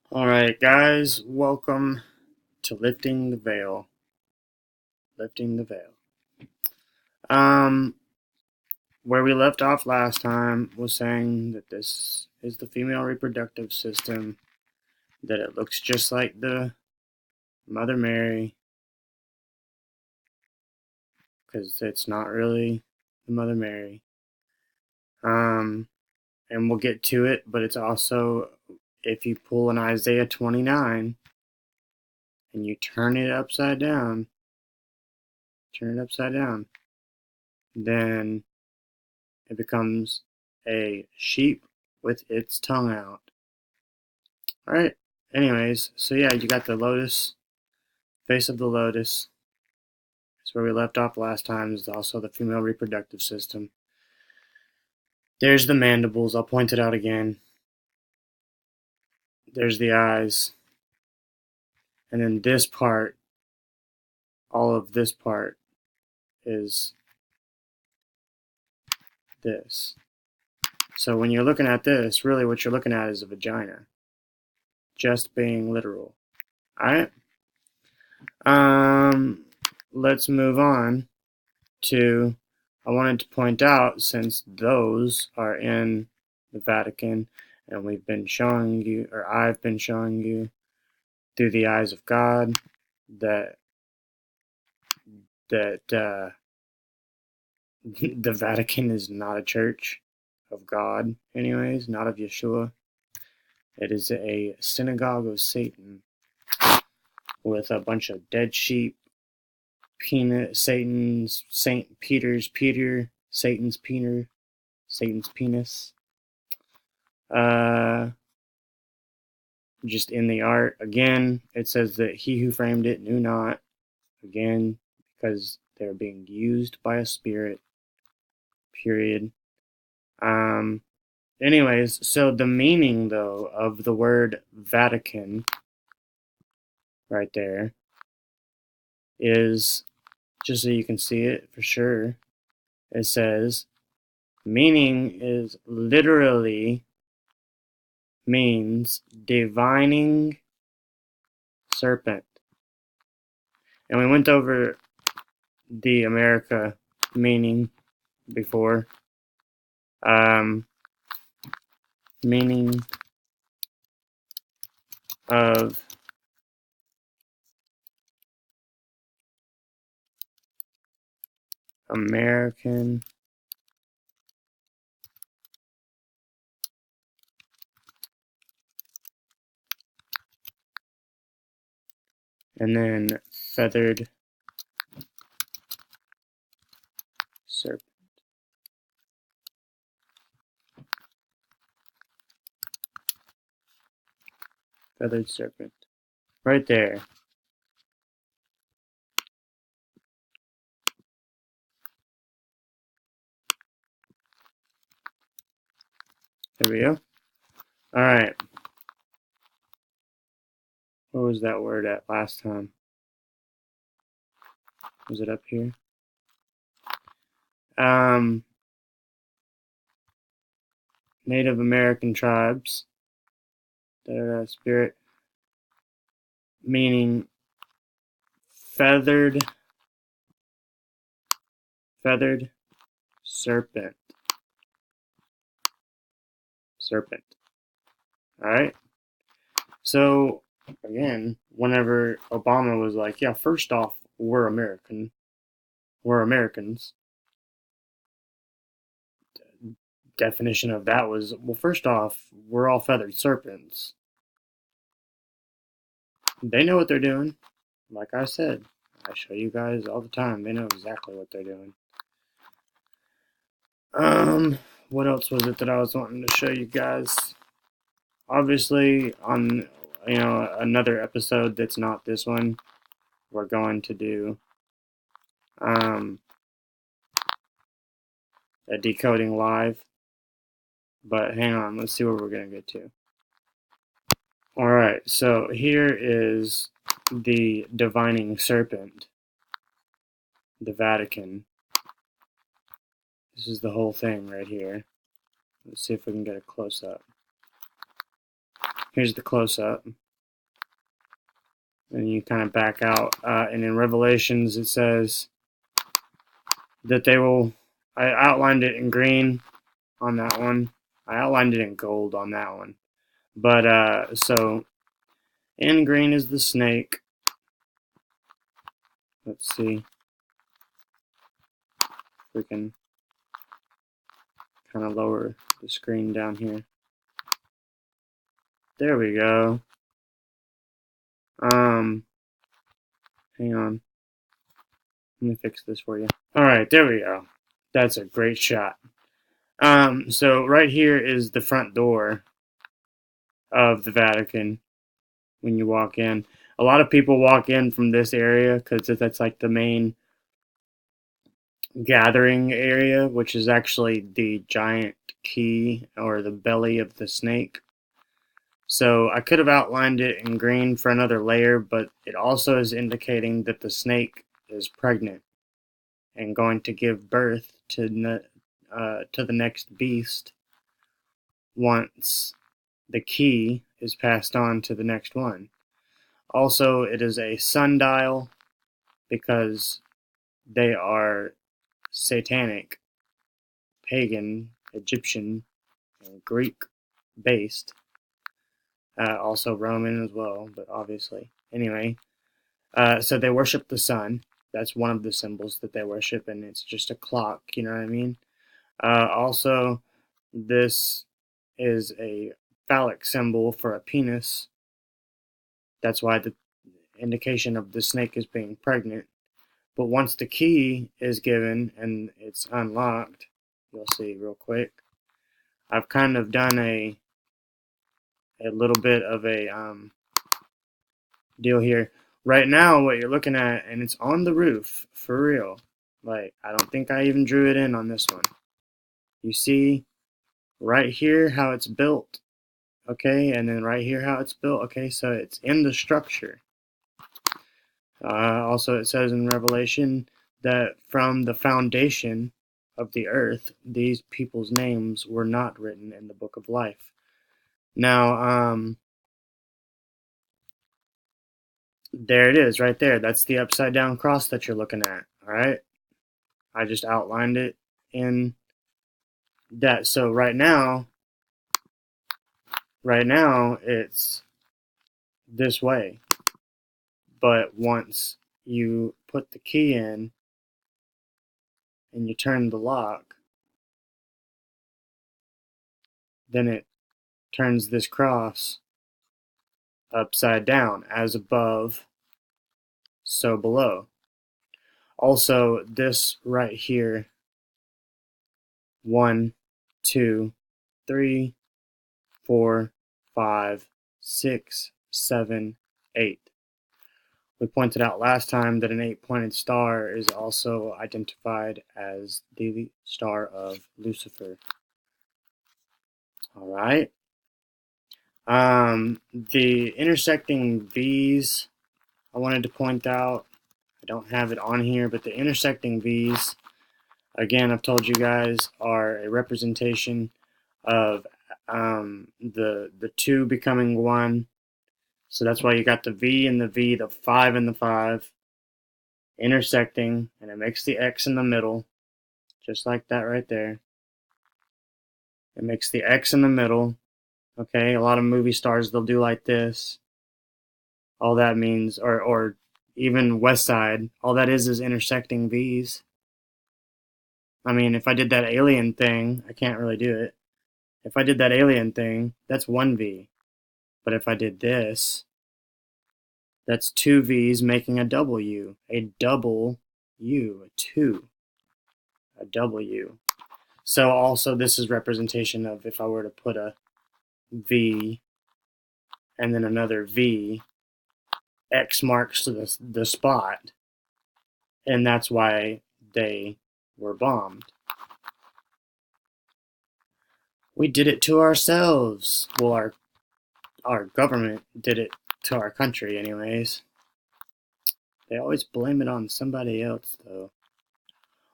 Alright, guys, welcome to Lifting the Veil. Lifting the Veil. Um, where we left off last time was saying that this is the female reproductive system, that it looks just like the Mother Mary, because it's not really the Mother Mary. And we'll get to it, but it's also, if you pull an Isaiah 29 and you turn it upside down, then it becomes a sheep with its tongue out. Alright, anyways, so yeah, you got the lotus, face of the lotus. That's where we left off last time, is also the female reproductive system. There's the mandibles, I'll point it out again. There's the eyes. And then this part, all of this part, is this. So when you're looking at this, really what you're looking at is a vagina. Just being literal. Alright? Let's move on to, I wanted to point out, since those are in the Vatican, and we've been showing you, or I've been showing you, through the eyes of God, that the Vatican is not a church of God, anyways, not of Yeshua. It is a synagogue of Satan with a bunch of dead sheep, Satan's penis, just in the art. Again, it says that he who framed it knew not. Again, because they're being used by a spirit. Period. Anyways, so the meaning, though, of the word Vatican, right there, is, just so you can see it for sure, it says, meaning is literally means divining serpent. And we went over the America meaning before. Meaning of American and then feathered serpent. Feathered serpent. Right there. There we go. Alright. Where was that word at last time? Was it up here? Native American tribes. Spirit. Meaning feathered serpent. Alright? So, again, whenever Obama was like, yeah, first off, we're Americans. Definition of that was, well, first off, we're all feathered serpents. They know what they're doing. Like I said, I show you guys all the time. They know exactly what they're doing. What else was it that I was wanting to show you guys? Obviously, on another episode that's not this one, we're going to do a decoding live. But hang on, let's see where we're gonna get to. Alright, so here is the divining serpent, the Vatican. This is the whole thing right here. Let's see if we can get a close-up. Here's the close-up. And you kind of back out. And in Revelations, it says that they will. I outlined it in green on that one. I outlined it in gold on that one. But so in green is the snake. Let's see if we can kind of lower the screen down here. There we go. Hang on. Let me fix this for you. Alright, there we go. That's a great shot. So right here is the front door of the Vatican when you walk in. A lot of people walk in from this area because that's like the main gathering area, which is actually the giant key or the belly of the snake. So I could have outlined it in green for another layer, but it also is indicating that the snake is pregnant and going to give birth to the next beast once the key is passed on to the next one. Also, it is a sundial because they are satanic, pagan, Egyptian, and Greek based. Also Roman as well, but obviously. Anyway, so they worship the sun. That's one of the symbols that they worship, and it's just a clock, you know what I mean? Also, this is a phallic symbol for a penis. That's why the indication of the snake is being pregnant. But once the key is given and it's unlocked, you'll see real quick. I've kind of done a little bit of a deal here. Right now, what you're looking at, and it's on the roof, for real. Like, I don't think I even drew it in on this one. You see right here how it's built, okay? And then right here how it's built, okay? So it's in the structure. Also, it says in Revelation that from the foundation of the earth, these people's names were not written in the book of life. Now, there it is right there. That's the upside down cross that you're looking at, all right? I just outlined it in that. So right now it's this way. But once you put the key in and you turn the lock, then it turns this cross upside down, as above, so below. Also, this right here, 1, 2, 3, 4, 5, 6, 7, 8. We pointed out last time that an 8-pointed star is also identified as the star of Lucifer. All right. The intersecting V's, I wanted to point out. I don't have it on here, but the intersecting V's, again, I've told you guys, are a representation of the two becoming one. So that's why you got the V and the V, the 5 and the 5 intersecting, and it makes the X in the middle, just like that right there. It makes the X in the middle. Okay, a lot of movie stars, they'll do like this. All that means, or even West Side, all that is intersecting V's. I mean, if I did that alien thing, I can't really do it. If I did that alien thing, that's one V. But if I did this, that's two V's making a W. A double U, a 2. A W. So also this is representation of if I were to put a V and then another V, X marks the spot, and that's why they were bombed. We did it to ourselves. Well, our government did it to our country anyways. They always blame it on somebody else though.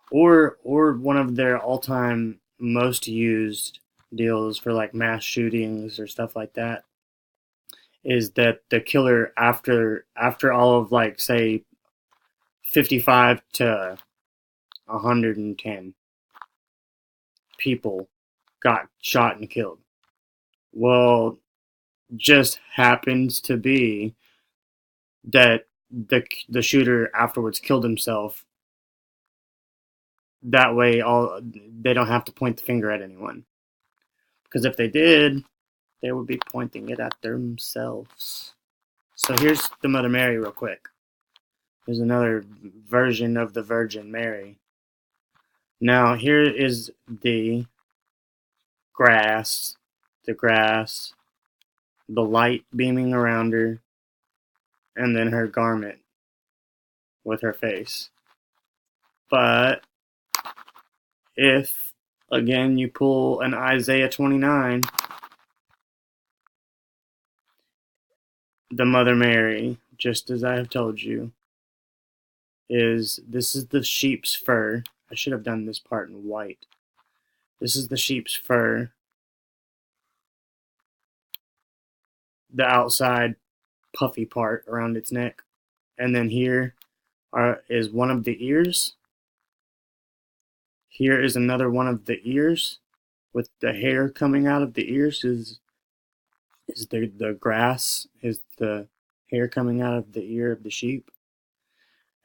Or one of their all-time most used deals for like mass shootings or stuff like that. is that the killer, after all of, like, say 55 to 110 people got shot and killed. Well, just happens to be that the shooter afterwards killed himself. That way, they don't have to point the finger at anyone. Because if they did, they would be pointing it at themselves. So here's the Mother Mary real quick. Here's another version of the Virgin Mary. Now here is the grass, the light beaming around her, and then her garment with her face. But if, again, you pull an Isaiah 29, the Mother Mary, just as I have told you, this is the sheep's fur. I should have done this part in white. This is the sheep's fur. The outside puffy part around its neck. And then here is one of the ears. Here is another one of the ears with the hair coming out of the ears. Is the grass, is the hair coming out of the ear of the sheep.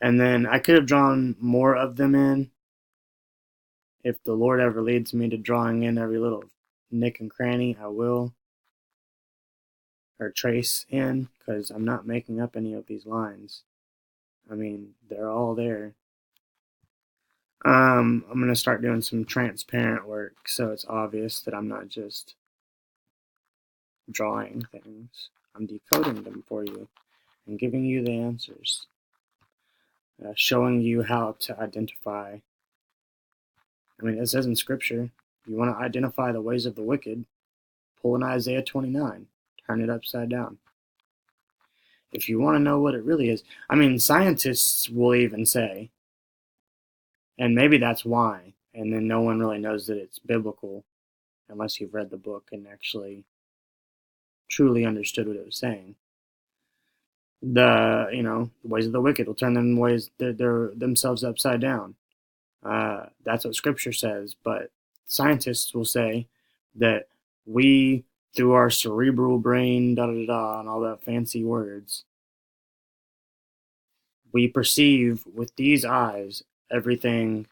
And then I could have drawn more of them in. If the Lord ever leads me to drawing in every little nick and cranny, I will. Or trace in, because I'm not making up any of these lines. I mean, they're all there. I'm going to start doing some transparent work so it's obvious that I'm not just drawing things. I'm decoding them for you and giving you the answers. Showing you how to identify. I mean, it says in Scripture, if you want to identify the ways of the wicked, pull an Isaiah 29, turn it upside down. If you want to know what it really is, I mean, scientists will even say, and maybe that's why, and then no one really knows that it's biblical unless you've read the book and actually truly understood what it was saying. The ways of the wicked will turn themselves upside down. That's what Scripture says, but scientists will say that we, through our cerebral brain, and all that fancy words, we perceive with these eyes everything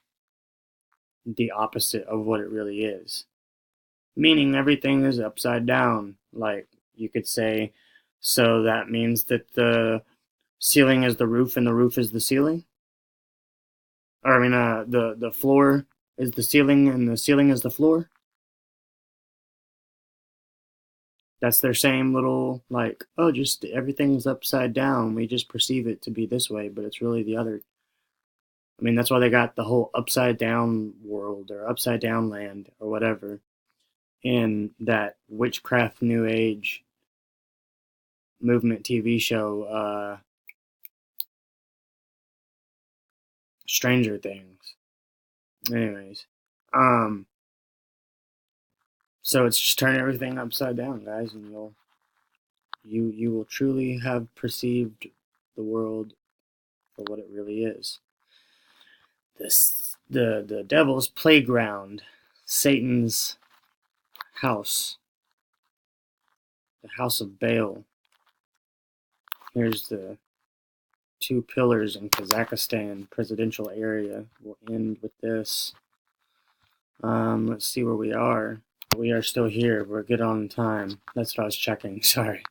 the opposite of what it really is. Meaning everything is upside down. Like, you could say, so that means that the ceiling is the roof and the roof is the ceiling? Or, I mean, the floor is the ceiling and the ceiling is the floor? That's their same little, like, oh, just everything's upside down. We just perceive it to be this way, but it's really the other. I mean, that's why they got the whole upside down world or upside down land or whatever in that witchcraft new age movement TV show, Stranger Things. Anyways, so it's just turn everything upside down, guys, and you will truly have perceived the world for what it really is. The devil's playground, Satan's house, the house of Baal. Here's the two pillars in Kazakhstan presidential area. We'll end with this. Let's see where we are. We are still here. We're good on time. That's what I was checking. Sorry.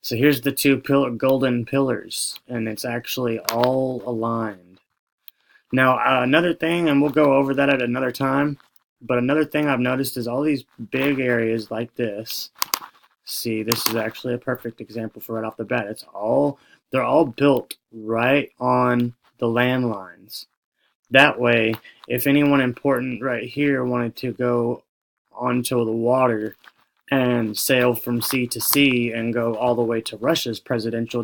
So here's the two golden pillars, and it's actually all aligned. Now, another thing, and we'll go over that at another time, but another thing I've noticed is all these big areas like this. See, this is actually a perfect example for right off the bat. They're all built right on the landlines. That way, if anyone important right here wanted to go onto the water and sail from sea to sea and go all the way to Russia's presidential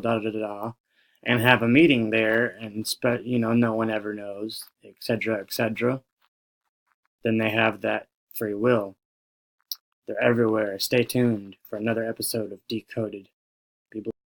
and have a meeting there and no one ever knows, etc., then they have that free will. They're everywhere. Stay tuned for another episode of Decoded. Be blessed.